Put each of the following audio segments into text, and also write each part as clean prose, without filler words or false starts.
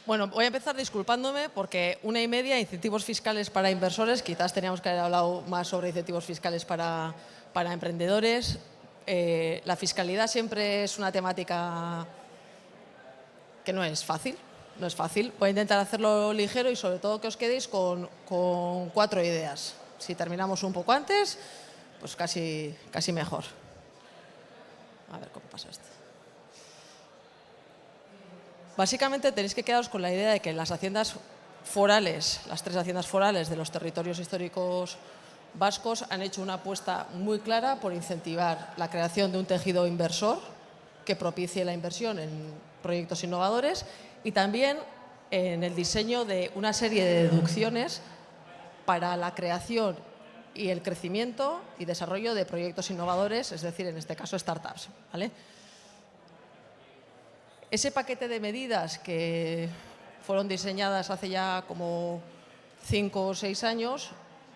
Bueno, voy a empezar disculpándome porque 1,5 incentivos fiscales para inversores. Quizás teníamos que haber hablado más sobre incentivos fiscales para emprendedores. La fiscalidad siempre es una temática que no es fácil. No es fácil. Voy a intentar hacerlo ligero y sobre todo que os quedéis con 4 ideas. Si terminamos un poco antes, pues casi mejor. A ver cómo pasa esto. Básicamente tenéis que quedaros con la idea de que las haciendas forales, las 3 haciendas forales de los territorios históricos vascos han hecho una apuesta muy clara por incentivar la creación de un tejido inversor que propicie la inversión en proyectos innovadores y también en el diseño de una serie de deducciones para la creación y el crecimiento y desarrollo de proyectos innovadores, es decir, en este caso, startups, ¿vale? Ese paquete de medidas que fueron diseñadas hace ya como 5 o 6 años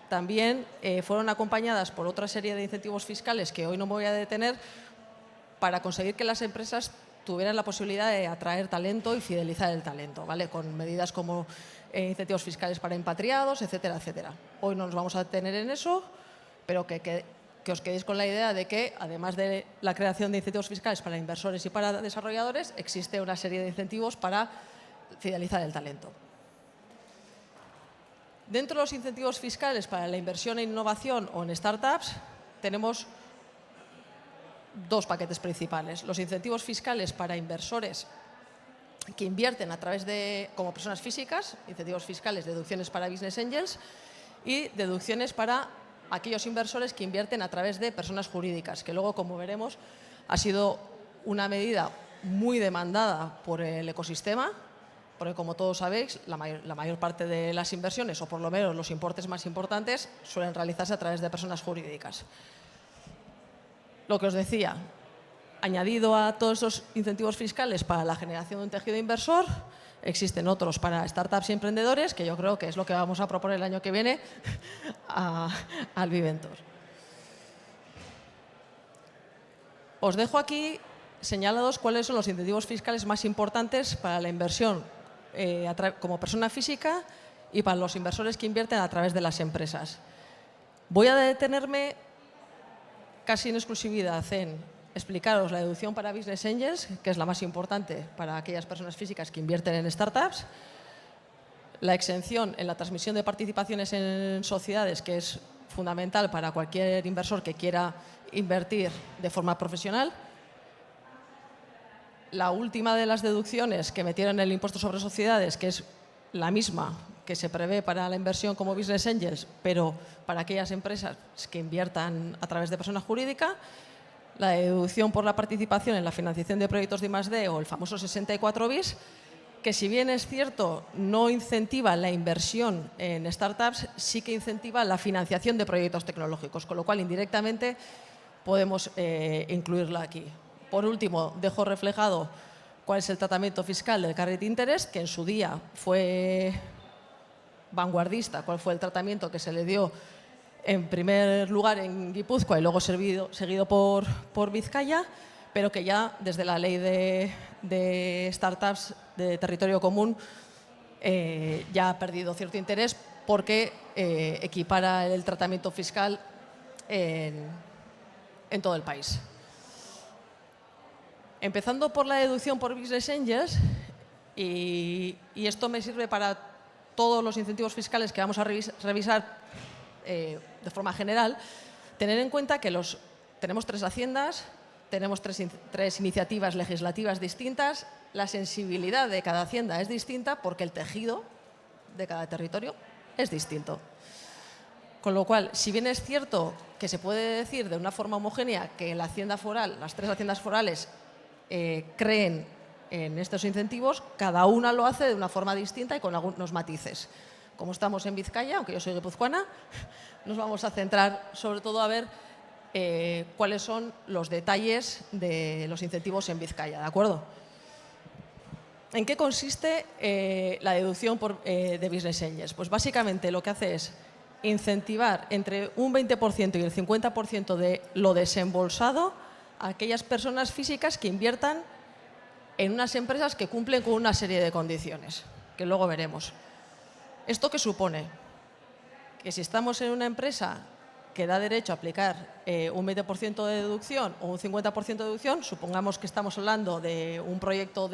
también fueron acompañadas por otra serie de incentivos fiscales que hoy no me voy a detener para conseguir que las empresas tuvieran la posibilidad de atraer talento y fidelizar el talento, ¿vale? Con medidas como incentivos fiscales para impatriados, etcétera, etcétera. Hoy no nos vamos a detener en eso, pero que os quedéis con la idea de que, además de la creación de incentivos fiscales para inversores y para desarrolladores, existe una serie de incentivos para fidelizar el talento. Dentro de los incentivos fiscales para la inversión en innovación o en startups, tenemos 2 paquetes principales. Los incentivos fiscales para inversores que invierten a través de, como personas físicas, incentivos fiscales, deducciones para business angels y deducciones para aquellos inversores que invierten a través de personas jurídicas, que luego, como veremos, ha sido una medida muy demandada por el ecosistema, porque, como todos sabéis, la mayor parte de las inversiones, o por lo menos los importes más importantes, suelen realizarse a través de personas jurídicas. Lo que os decía, añadido a todos esos incentivos fiscales para la generación de un tejido inversor, existen otros para startups y emprendedores, que yo creo que es lo que vamos a proponer el año que viene al Viventor. Os dejo aquí señalados cuáles son los incentivos fiscales más importantes para la inversión como persona física y para los inversores que invierten a través de las empresas. Voy a detenerme casi en exclusividad en explicaros la deducción para business angels, que es la más importante para aquellas personas físicas que invierten en startups, la exención en la transmisión de participaciones en sociedades, que es fundamental para cualquier inversor que quiera invertir de forma profesional, la última de las deducciones que metieron en el impuesto sobre sociedades, que es la misma que se prevé para la inversión como business angels, pero para aquellas empresas que inviertan a través de persona jurídica, la deducción por la participación en la financiación de proyectos de I+D o el famoso 64 bis, que, si bien es cierto, no incentiva la inversión en startups, sí que incentiva la financiación de proyectos tecnológicos, con lo cual indirectamente podemos incluirla aquí. Por último, dejo reflejado cuál es el tratamiento fiscal del carried interest, que en su día fue vanguardista, cuál fue el tratamiento que se le dio en primer lugar en Guipúzcoa y luego seguido por Vizcaya, pero que ya desde la ley de startups de territorio común ya ha perdido cierto interés porque equipara el tratamiento fiscal en todo el país. Empezando por la deducción por business angels, y esto me sirve para todos los incentivos fiscales que vamos a revisar de forma general, tener en cuenta que tenemos 3 haciendas, tenemos tres iniciativas legislativas distintas, la sensibilidad de cada hacienda es distinta porque el tejido de cada territorio es distinto. Con lo cual, si bien es cierto que se puede decir de una forma homogénea que la hacienda foral, las 3 haciendas forales creen en estos incentivos, cada una lo hace de una forma distinta y con algunos matices. Como estamos en Vizcaya, aunque yo soy guipuzcoana, nos vamos a centrar sobre todo a ver cuáles son los detalles de los incentivos en Vizcaya, ¿de acuerdo? ¿En qué consiste la deducción de business angels? Pues básicamente lo que hace es incentivar entre un 20% y el 50% de lo desembolsado a aquellas personas físicas que inviertan en unas empresas que cumplen con una serie de condiciones. que luego veremos. ¿Esto qué supone? Que si estamos en una empresa que da derecho a aplicar un 20% de deducción o un 50% de deducción, supongamos que estamos hablando de un proyecto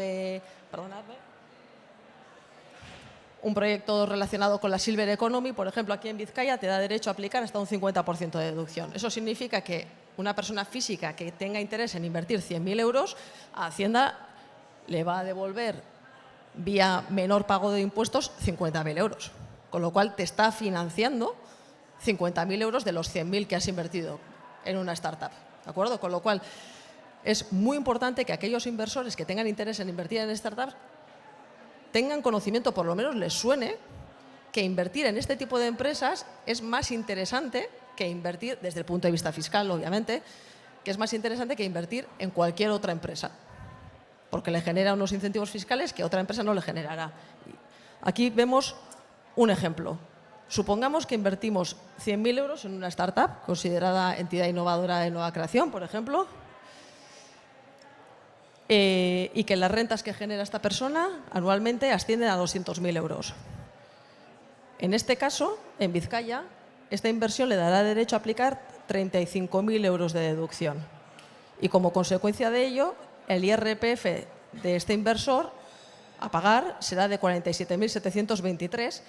un proyecto relacionado con la Silver Economy, por ejemplo, aquí en Vizcaya te da derecho a aplicar hasta un 50% de deducción. Eso significa que una persona física que tenga interés en invertir 100.000 euros, a Hacienda le va a devolver vía menor pago de impuestos 50.000 euros. Con lo cual te está financiando 50.000 euros de los 100.000 que has invertido en una startup. ¿De acuerdo? Con lo cual es muy importante que aquellos inversores que tengan interés en invertir en startups tengan conocimiento, por lo menos les suene, que invertir en este tipo de empresas es más interesante que invertir, desde el punto de vista fiscal, obviamente, que es más interesante que invertir en cualquier otra empresa, porque le genera unos incentivos fiscales que otra empresa no le generará. Aquí vemos un ejemplo. Supongamos que invertimos 100.000 euros en una startup considerada entidad innovadora de nueva creación, por ejemplo, y que las rentas que genera esta persona anualmente ascienden a 200.000 euros. En este caso, en Vizcaya, esta inversión le dará derecho a aplicar 35.000 euros de deducción. Y como consecuencia de ello, el IRPF de este inversor a pagar será de 47.723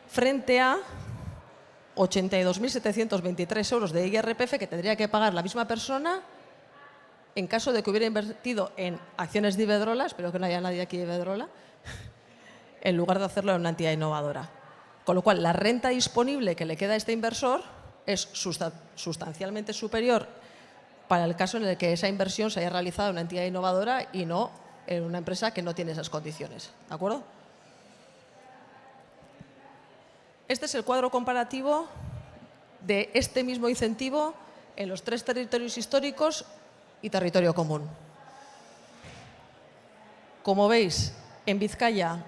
frente a 82.723 euros de IRPF que tendría que pagar la misma persona en caso de que hubiera invertido en acciones de Iberdrola, espero que no haya nadie aquí de Iberdrola, en lugar de hacerlo en una entidad innovadora. Con lo cual, la renta disponible que le queda a este inversor es sustancialmente superior para el caso en el que esa inversión se haya realizado en una entidad innovadora y no en una empresa que no tiene esas condiciones. ¿De acuerdo? Este es el cuadro comparativo de este mismo incentivo en los 3 territorios históricos y territorio común. Como veis, en Vizcaya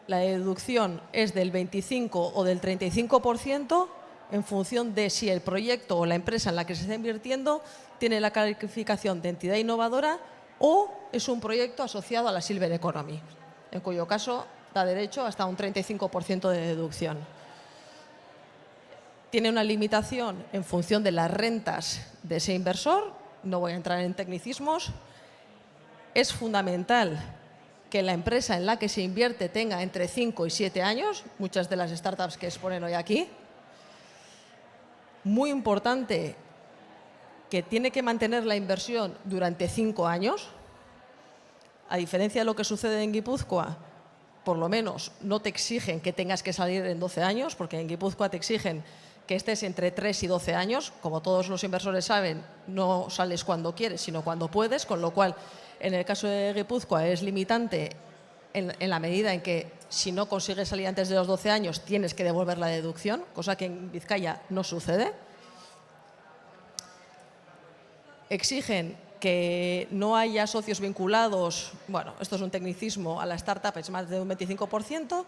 la deducción es del 25 o del 35% en función de si el proyecto o la empresa en la que se está invirtiendo tiene la calificación de entidad innovadora o es un proyecto asociado a la Silver Economy, en cuyo caso da derecho hasta un 35% de deducción. Tiene una limitación en función de las rentas de ese inversor. No voy a entrar en tecnicismos. Es fundamental que la empresa en la que se invierte tenga entre 5 y 7 años, muchas de las startups que exponen hoy aquí. Muy importante que tiene que mantener la inversión durante 5 años. A diferencia de lo que sucede en Guipúzcoa, por lo menos no te exigen que tengas que salir en 12 años, porque en Guipúzcoa te exigen que estés entre 3 y 12 años. Como todos los inversores saben, no sales cuando quieres, sino cuando puedes, con lo cual, en el caso de Guipúzcoa es limitante en la medida en que si no consigues salir antes de los 12 años tienes que devolver la deducción, cosa que en Vizcaya no sucede. Exigen que no haya socios vinculados, bueno, esto es un tecnicismo, a la startup es más de un 25%,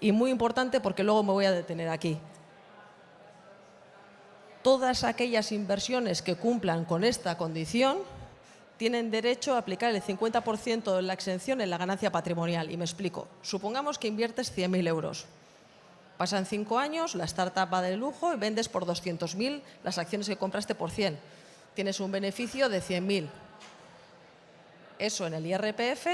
y muy importante porque luego me voy a detener aquí. Todas aquellas inversiones que cumplan con esta condición tienen derecho a aplicar el 50% de la exención en la ganancia patrimonial. Y me explico. Supongamos que inviertes 100.000 euros. Pasan 5 años, la startup va de lujo y vendes por 200.000 las acciones que compraste por 100. Tienes un beneficio de 100.000. Eso en el IRPF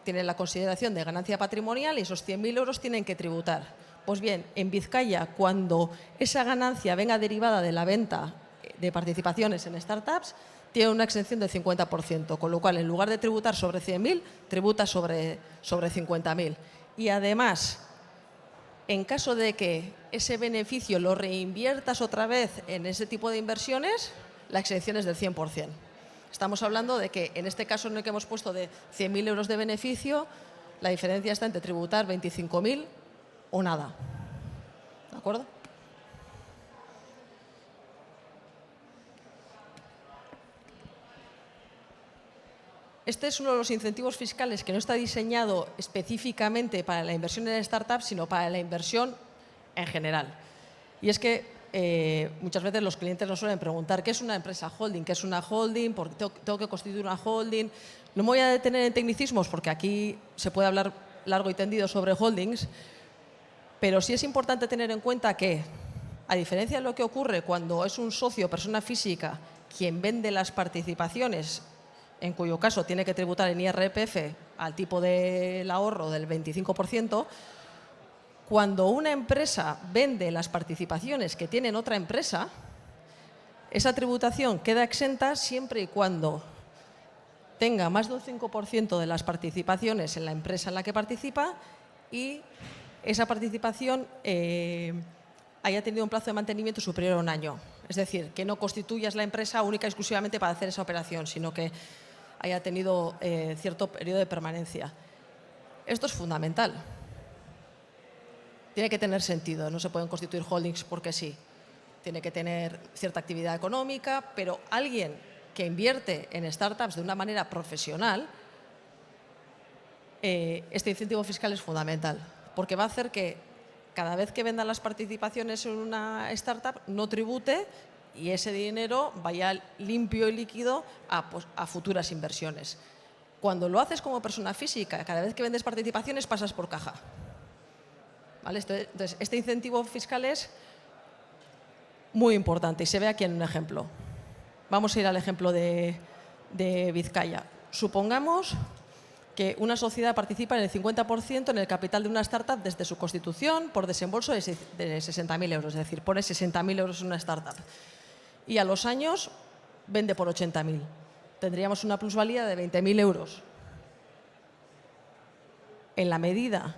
tiene la consideración de ganancia patrimonial y esos 100.000 euros tienen que tributar. Pues bien, en Vizcaya, cuando esa ganancia venga derivada de la venta de participaciones en startups, tiene una exención del 50%, con lo cual, en lugar de tributar sobre 100.000, tributa sobre 50.000. Y además, en caso de que ese beneficio lo reinviertas otra vez en ese tipo de inversiones, la exención es del 100%. Estamos hablando de que, en este caso en el que hemos puesto de 100.000 euros de beneficio, la diferencia está entre tributar 25.000 o nada. ¿De acuerdo? Este es uno de los incentivos fiscales que no está diseñado específicamente para la inversión en startups, sino para la inversión en general. Y es que muchas veces los clientes nos suelen preguntar ¿qué es una empresa holding? ¿Qué es una holding? ¿Por qué tengo que constituir una holding? No me voy a detener en tecnicismos porque aquí se puede hablar largo y tendido sobre holdings, pero sí es importante tener en cuenta que, a diferencia de lo que ocurre cuando es un socio o persona física quien vende las participaciones, en cuyo caso tiene que tributar en IRPF al tipo del ahorro del 25%, cuando una empresa vende las participaciones que tiene en otra empresa, esa tributación queda exenta siempre y cuando tenga más de un 5% de las participaciones en la empresa en la que participa y esa participación haya tenido un plazo de mantenimiento superior a un año. Es decir, que no constituyas la empresa única y exclusivamente para hacer esa operación, sino que haya tenido cierto periodo de permanencia. Esto es fundamental. Tiene que tener sentido, no se pueden constituir holdings porque sí. Tiene que tener cierta actividad económica, pero alguien que invierte en startups de una manera profesional, este incentivo fiscal es fundamental, porque va a hacer que cada vez que vendan las participaciones en una startup no tribute y ese dinero vaya limpio y líquido a futuras inversiones. Cuando lo haces como persona física, cada vez que vendes participaciones pasas por caja. ¿Vale? Entonces, este incentivo fiscal es muy importante y se ve aquí en un ejemplo. Vamos a ir al ejemplo de Vizcaya. Supongamos que una sociedad participa en el 50% en el capital de una startup desde su constitución por desembolso de 60.000 euros, es decir, pone 60.000 euros en una startup y a los años vende por 80.000. Tendríamos una plusvalía de 20.000 euros. En la medida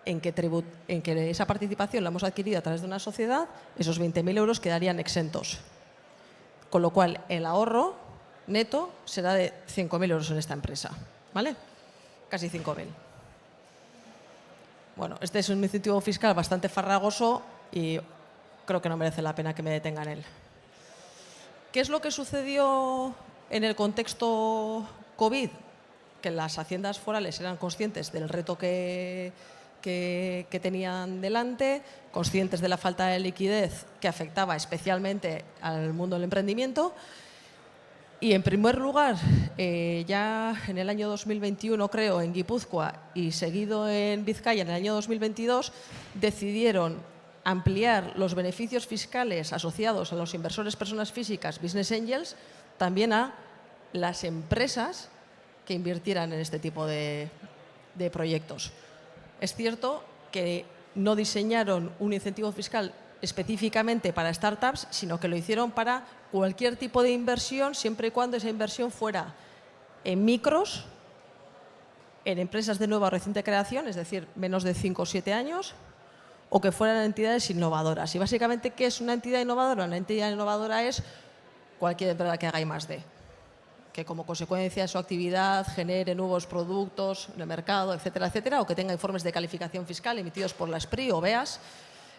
en que esa participación la hemos adquirido a través de una sociedad, esos 20.000 euros quedarían exentos. Con lo cual, el ahorro neto será de 5.000 euros en esta empresa. ¿Vale? Casi 5.000. Bueno, este es un incentivo fiscal bastante farragoso y creo que no merece la pena que me detenga en él. ¿Qué es lo que sucedió en el contexto COVID? Que las haciendas forales eran conscientes del reto que tenían delante, conscientes de la falta de liquidez que afectaba especialmente al mundo del emprendimiento. Y en primer lugar, ya en el año 2021, creo, en Guipúzcoa y seguido en Vizcaya en el año 2022, decidieron ampliar los beneficios fiscales asociados a los inversores personas físicas, business angels, también a las empresas que invirtieran en este tipo de proyectos. Es cierto que no diseñaron un incentivo fiscal específicamente para startups, sino que lo hicieron para cualquier tipo de inversión, siempre y cuando esa inversión fuera en micros, en empresas de nueva o reciente creación, es decir, menos de 5 o 7 años, o que fueran entidades innovadoras. Y básicamente, ¿qué es una entidad innovadora? Una entidad innovadora es cualquier empresa que haga I+D, que como consecuencia de su actividad genere nuevos productos en el mercado, etcétera, etcétera, o que tenga informes de calificación fiscal emitidos por la SPRI o BEAS.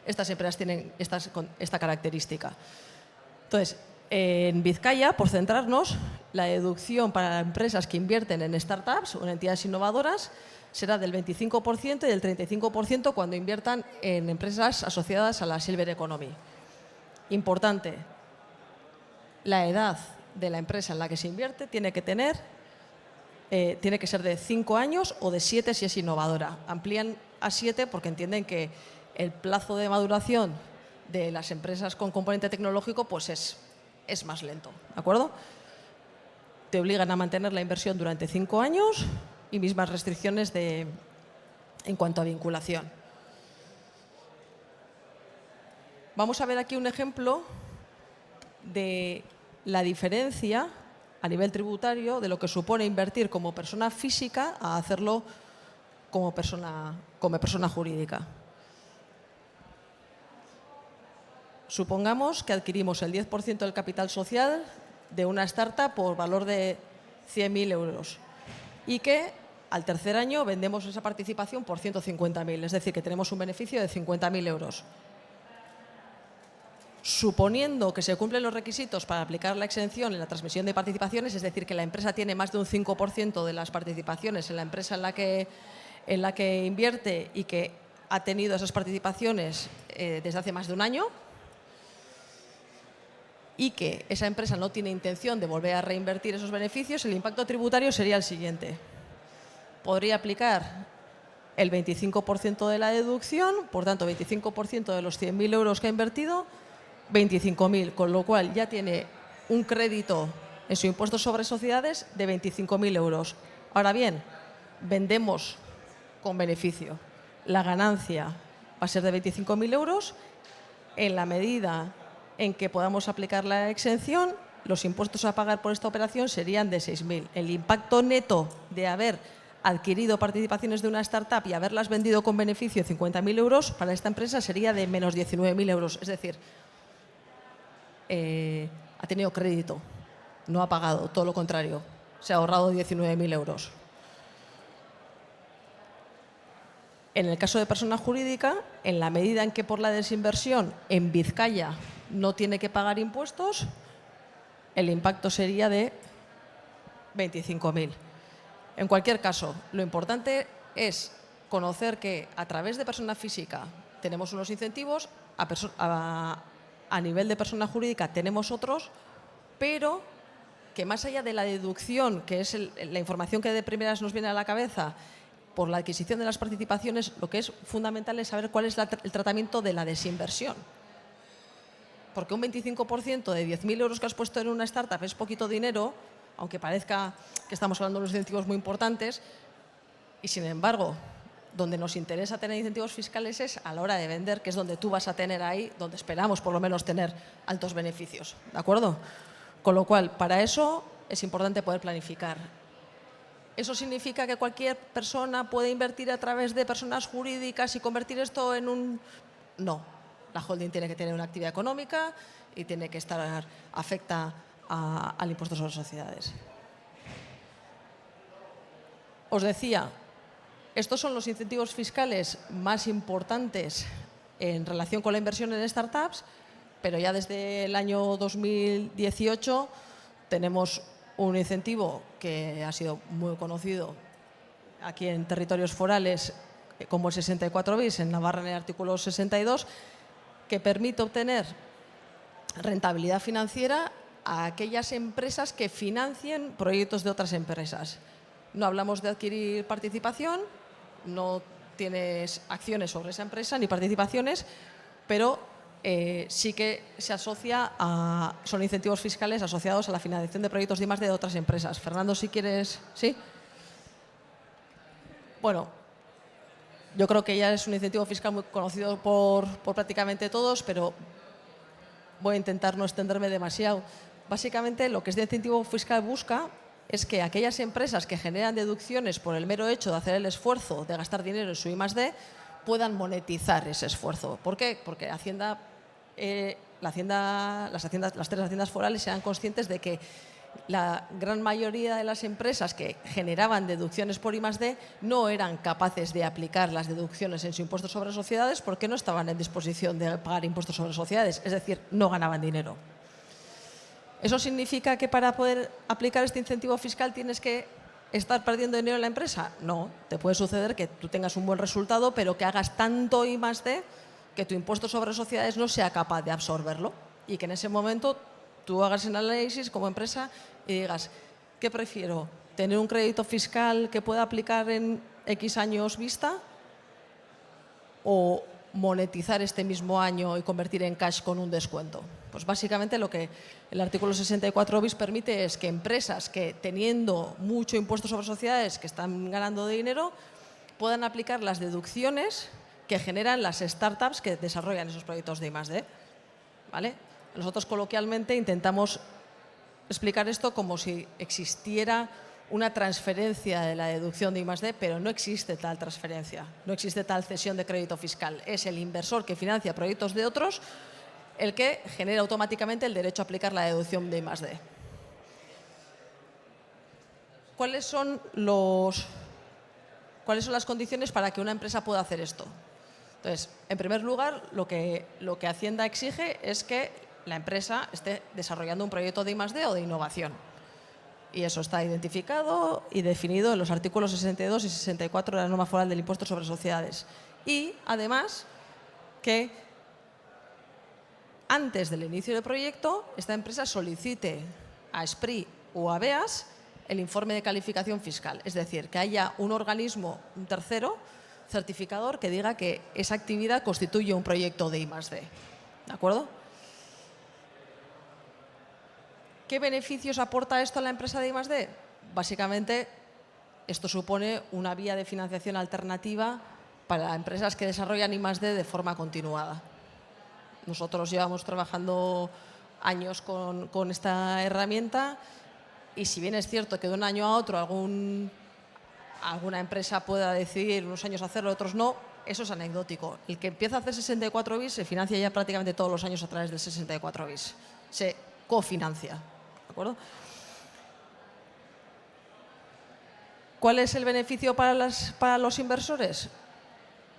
Estas empresas tienen esta característica. Entonces, en Vizcaya, por centrarnos, la deducción para empresas que invierten en startups o en entidades innovadoras será del 25% y del 35% cuando inviertan en empresas asociadas a la Silver Economy. Importante, la edad de la empresa en la que se invierte tiene que ser de 5 años o de 7 si es innovadora. Amplían a 7 porque entienden que el plazo de maduración de las empresas con componente tecnológico pues es más lento, ¿de acuerdo? Te obligan a mantener la inversión durante 5 años y mismas restricciones en cuanto a vinculación. Vamos a ver aquí un ejemplo de la diferencia a nivel tributario de lo que supone invertir como persona física a hacerlo como persona jurídica. Supongamos que adquirimos el 10% del capital social de una startup por valor de 100.000 euros y que al tercer año vendemos esa participación por 150.000, es decir, que tenemos un beneficio de 50.000 euros. Suponiendo que se cumplen los requisitos para aplicar la exención en la transmisión de participaciones, es decir, que la empresa tiene más de un 5% de las participaciones en la empresa en la que invierte y que ha tenido esas participaciones desde hace más de un año, y que esa empresa no tiene intención de volver a reinvertir esos beneficios, el impacto tributario sería el siguiente. Podría aplicar el 25% de la deducción, por tanto, 25% de los 100.000 euros que ha invertido, 25.000, con lo cual ya tiene un crédito en su impuesto sobre sociedades de 25.000 euros. Ahora bien, vendemos con beneficio. La ganancia va a ser de 25.000 euros. En la medida en que podamos aplicar la exención, los impuestos a pagar por esta operación serían de 6.000. El impacto neto de haber adquirido participaciones de una startup y haberlas vendido con beneficio de 50.000 euros para esta empresa sería de menos 19.000 euros. Es decir, ha tenido crédito, no ha pagado, todo lo contrario, se ha ahorrado 19.000 euros. En el caso de persona jurídica, en la medida en que por la desinversión en Vizcaya no tiene que pagar impuestos, el impacto sería de 25.000. En cualquier caso, lo importante es conocer que a través de persona física tenemos unos incentivos, a nivel de persona jurídica tenemos otros, pero que más allá de la deducción, que es la información que de primeras nos viene a la cabeza, por la adquisición de las participaciones, lo que es fundamental es saber cuál es el tratamiento de la desinversión. Porque un 25% de 10.000 euros que has puesto en una startup es poquito dinero, aunque parezca que estamos hablando de unos incentivos muy importantes, y sin embargo, donde nos interesa tener incentivos fiscales es a la hora de vender, que es donde tú vas a tener ahí, donde esperamos por lo menos tener altos beneficios. ¿De acuerdo? Con lo cual, para eso es importante poder planificar. ¿Eso significa que cualquier persona puede invertir a través de personas jurídicas y convertir esto en un...? No. La holding tiene que tener una actividad económica y tiene que estar afecta al impuesto sobre sociedades. Os decía, estos son los incentivos fiscales más importantes en relación con la inversión en startups, pero ya desde el año 2018 tenemos un incentivo que ha sido muy conocido aquí en territorios forales como el 64 bis, en Navarra en el artículo 62, que permite obtener rentabilidad financiera a aquellas empresas que financien proyectos de otras empresas. No hablamos de adquirir participación, no tienes acciones sobre esa empresa ni participaciones, pero sí que se asocia son incentivos fiscales asociados a la financiación de proyectos de I+D de otras empresas. Fernando, si quieres, ¿sí? Bueno, yo creo que ya es un incentivo fiscal muy conocido por prácticamente todos, pero voy a intentar no extenderme demasiado. Básicamente, lo que este incentivo fiscal busca es que aquellas empresas que generan deducciones por el mero hecho de hacer el esfuerzo de gastar dinero en su I+D puedan monetizar ese esfuerzo. ¿Por qué? Porque las tres haciendas forales sean conscientes de que la gran mayoría de las empresas que generaban deducciones por I+D no eran capaces de aplicar las deducciones en su impuesto sobre sociedades porque no estaban en disposición de pagar impuestos sobre sociedades, es decir, no ganaban dinero. ¿Eso significa que para poder aplicar este incentivo fiscal tienes que estar perdiendo dinero en la empresa? No, te puede suceder que tú tengas un buen resultado, pero que hagas tanto I+D que tu impuesto sobre sociedades no sea capaz de absorberlo y que en ese momento tú hagas el análisis como empresa y digas, ¿qué prefiero? ¿Tener un crédito fiscal que pueda aplicar en X años vista o monetizar este mismo año y convertir en cash con un descuento? Pues básicamente lo que el artículo 64 bis permite es que empresas que teniendo mucho impuesto sobre sociedades que están ganando dinero puedan aplicar las deducciones que generan las startups que desarrollan esos proyectos de I+D. ¿Vale? Nosotros coloquialmente intentamos explicar esto como si existiera una transferencia de la deducción de I+D, pero no existe tal transferencia, no existe tal cesión de crédito fiscal. Es el inversor que financia proyectos de otros el que genera automáticamente el derecho a aplicar la deducción de I+D. ¿Cuáles son las condiciones para que una empresa pueda hacer esto? Entonces, en primer lugar, lo que Hacienda exige es que la empresa esté desarrollando un proyecto de I+D o de innovación. Y eso está identificado y definido en los artículos 62 y 64 de la norma foral del impuesto sobre sociedades. Y, además, que antes del inicio del proyecto, esta empresa solicite a SPRI o a BEAS el informe de calificación fiscal. Es decir, que haya un organismo, un tercero, certificador que diga que esa actividad constituye un proyecto de I+D. ¿De acuerdo? ¿Qué beneficios aporta esto a la empresa de I+D? Básicamente, esto supone una vía de financiación alternativa para empresas que desarrollan I+D de forma continuada. Nosotros llevamos trabajando años con esta herramienta y si bien es cierto que de un año a otro alguna empresa pueda decidir unos años hacerlo, otros no, eso es anecdótico. El que empieza a hacer 64 bis se financia ya prácticamente todos los años a través del 64 bis. Se cofinancia. ¿De acuerdo? ¿Cuál es el beneficio para los inversores?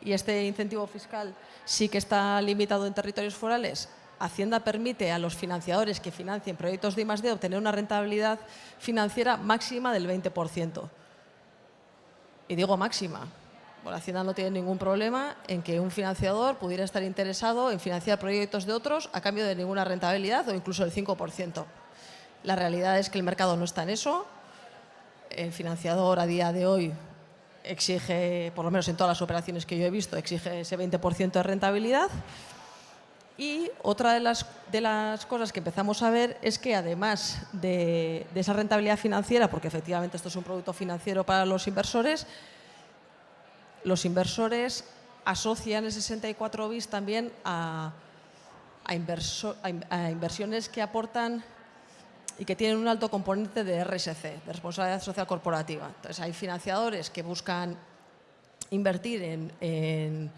Y este incentivo fiscal sí que está limitado en territorios forales. Hacienda permite a los financiadores que financien proyectos de I+D obtener una rentabilidad financiera máxima del 20%. Y digo máxima, porque Hacienda no tiene ningún problema en que un financiador pudiera estar interesado en financiar proyectos de otros a cambio de ninguna rentabilidad o incluso del 5%. La realidad es que el mercado no está en eso. El financiador a día de hoy exige, por lo menos en todas las operaciones que yo he visto, exige ese 20% de rentabilidad. Y otra de las cosas que empezamos a ver es que además de esa rentabilidad financiera, porque efectivamente esto es un producto financiero para los inversores asocian el 64 bis también a inversiones que aportan y que tienen un alto componente de RSC, de responsabilidad social corporativa. Entonces, hay financiadores que buscan invertir en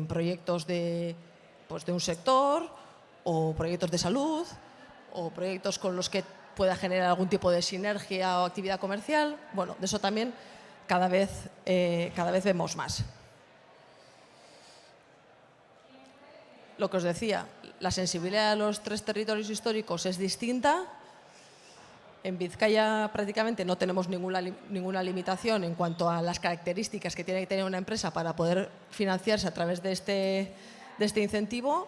proyectos de un sector o proyectos de salud o proyectos con los que pueda generar algún tipo de sinergia o actividad comercial. Bueno, de eso también cada vez vemos más. Lo que os decía, la sensibilidad de los tres territorios históricos es distinta. En Vizcaya prácticamente no tenemos ninguna limitación en cuanto a las características que tiene que tener una empresa para poder financiarse a través de este incentivo,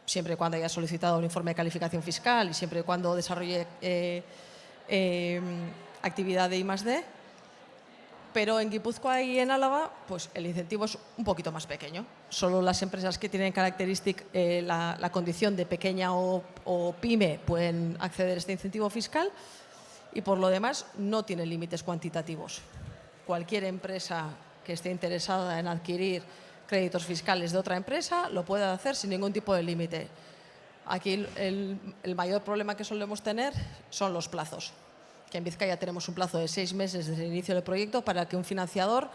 siempre y cuando haya solicitado un informe de calificación fiscal y siempre y cuando desarrolle actividad de I+D. Pero en Guipúzcoa y en Álava, pues el incentivo es un poquito más pequeño. Solo las empresas que tienen la condición de pequeña o pyme pueden acceder a este incentivo fiscal y por lo demás no tiene límites cuantitativos. Cualquier empresa que esté interesada en adquirir créditos fiscales de otra empresa lo puede hacer sin ningún tipo de límite. Aquí el mayor problema que solemos tener son los plazos. Que en Vizcaya tenemos un plazo de 6 meses desde el inicio del proyecto para que un financiador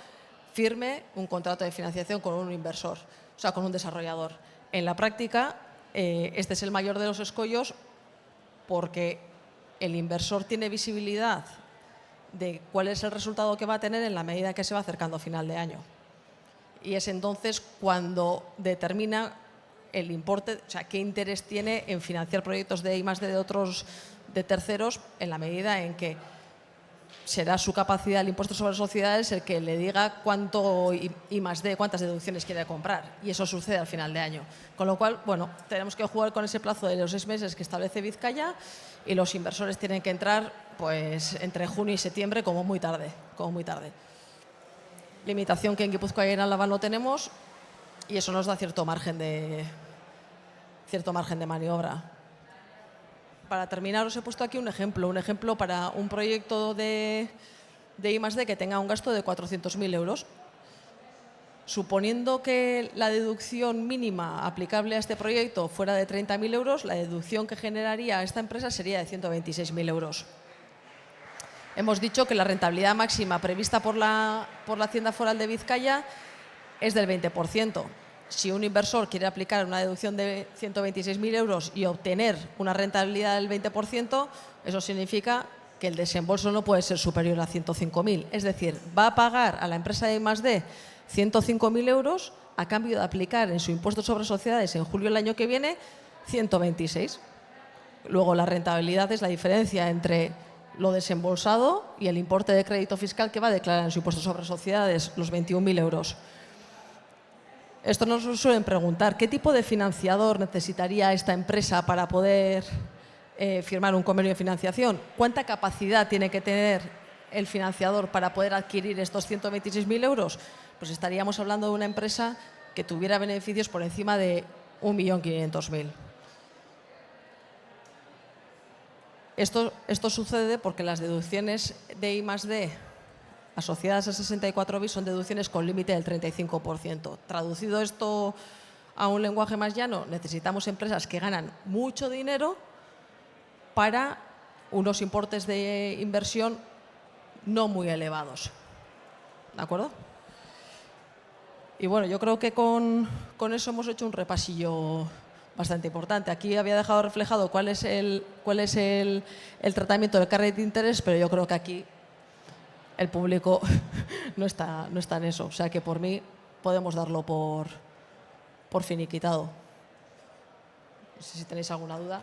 firme un contrato de financiación con un inversor, o sea, con un desarrollador. En la práctica, este es el mayor de los escollos porque el inversor tiene visibilidad de cuál es el resultado que va a tener en la medida que se va acercando a final de año. Y es entonces cuando determina el importe, o sea, qué interés tiene en financiar proyectos de I+D de terceros en la medida en que será su capacidad del impuesto sobre sociedades el que le diga cuánto I+D, cuántas deducciones quiere comprar. Y eso sucede al final de año. Con lo cual, bueno, tenemos que jugar con ese plazo de los 6 meses que establece Vizcaya y los inversores tienen que entrar pues entre junio y septiembre como muy tarde. Limitación que en Guipúzcoa y en Álava no tenemos y eso nos da cierto margen de maniobra. Para terminar, os he puesto aquí un ejemplo para un proyecto de I+D que tenga un gasto de 400.000 euros. Suponiendo que la deducción mínima aplicable a este proyecto fuera de 30.000 euros, la deducción que generaría esta empresa sería de 126.000 euros. Hemos dicho que la rentabilidad máxima prevista por la Hacienda Foral de Vizcaya es del 20%. Si un inversor quiere aplicar una deducción de 126.000 euros y obtener una rentabilidad del 20%, eso significa que el desembolso no puede ser superior a 105.000. Es decir, va a pagar a la empresa de I+D 105.000 euros a cambio de aplicar en su impuesto sobre sociedades en julio del año que viene 126. Luego la rentabilidad es la diferencia entre lo desembolsado y el importe de crédito fiscal que va a declarar en su impuesto sobre sociedades, los 21.000 euros. Esto nos lo suelen preguntar. ¿Qué tipo de financiador necesitaría esta empresa para poder firmar un convenio de financiación? ¿Cuánta capacidad tiene que tener el financiador para poder adquirir estos 126.000 euros? pues estaríamos hablando de una empresa que tuviera beneficios por encima de 1.500.000. Esto sucede porque las deducciones de I+D asociadas a 64 bis son deducciones con límite del 35%. Traducido esto a un lenguaje más llano, necesitamos empresas que ganan mucho dinero para unos importes de inversión no muy elevados. ¿De acuerdo? Y bueno, yo creo que con eso hemos hecho un repasillo bastante importante. Aquí había dejado reflejado cuál es el tratamiento del carry de interés, pero yo creo que aquí el público no está en eso. O sea que por mí podemos darlo por finiquitado. No sé si tenéis alguna duda.